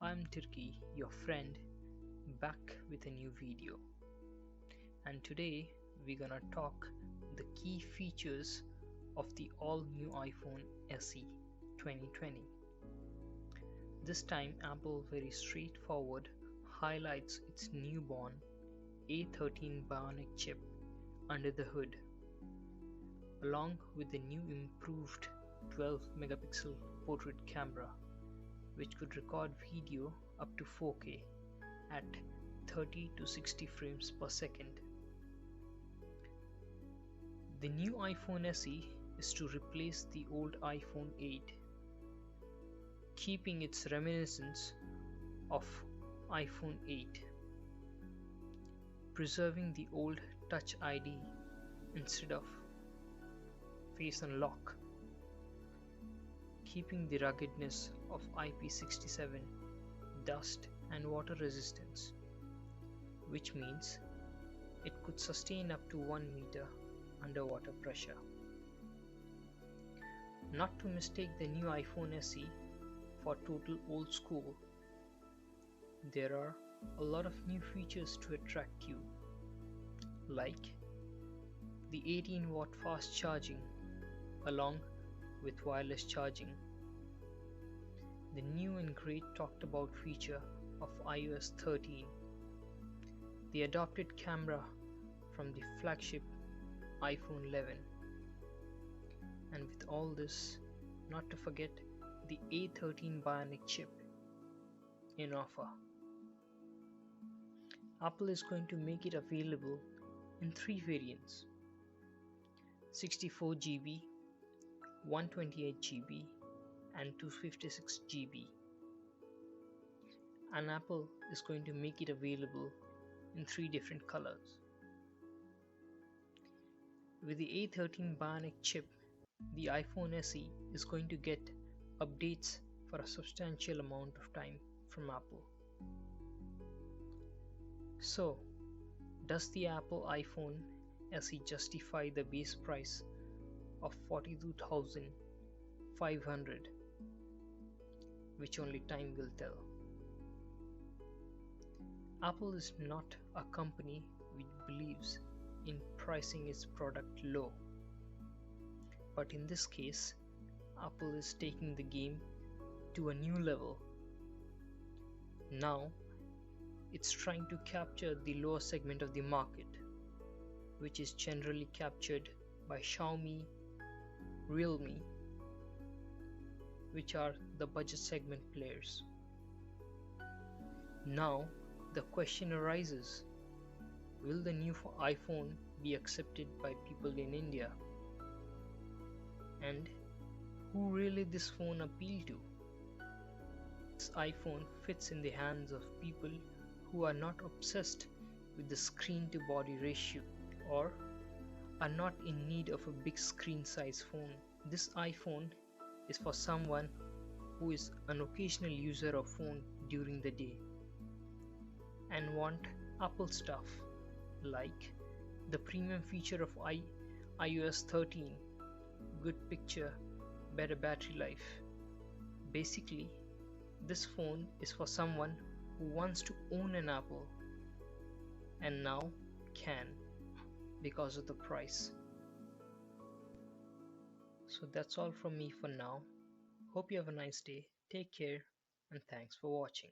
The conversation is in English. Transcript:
I'm Turkey, your friend, back with a new video. And today we're gonna talk the key features of the all-new iPhone SE 2020. This time Apple very straightforward highlights its newborn A13 Bionic chip under the hood, along with the new improved 12 megapixel portrait camera which could record video up to 4K at 30 to 60 frames per second. The new iPhone SE is to replace the old iPhone 8, keeping its reminiscence of iPhone 8, preserving the old Touch ID instead of Face Unlock, keeping the ruggedness of IP67 dust and water resistance, which means it could sustain up to 1 meter underwater pressure. Not to mistake the new iPhone SE for total old school, there are a lot of new features to attract you, like the 18-watt fast charging along with wireless charging, the new and great talked about feature of iOS 13, the adopted camera from the flagship iPhone 11, and with all this, not to forget the A13 Bionic chip in offer. Apple is going to make it available in 3 variants: 64GB, 128GB and 256GB, and Apple is going to make it available in 3 different colors. With the A13 Bionic chip, the iPhone SE is going to get updates for a substantial amount of time from Apple. So, does the Apple iPhone SE justify the base price of 42,500, which only time will tell? Apple is not a company which believes in pricing its product low, but in this case, Apple is taking the game to a new level. Now, it's trying to capture the lower segment of the market, which is generally captured by Xiaomi, Realme, which are the budget segment players. Now the question arises, will the new iPhone be accepted by people in India? And who really this phone appeal to? This iPhone fits in the hands of people who are not obsessed with the screen to body ratio or are not in need of a big screen size phone. This iPhone is for someone who is an occasional user of phone during the day and want Apple stuff like the premium feature of iOS 13, good picture, better battery life. Basically, this phone is for someone who wants to own an Apple and now can because of the price. So that's all from me for now. Hope you have a nice day. Take care and thanks for watching.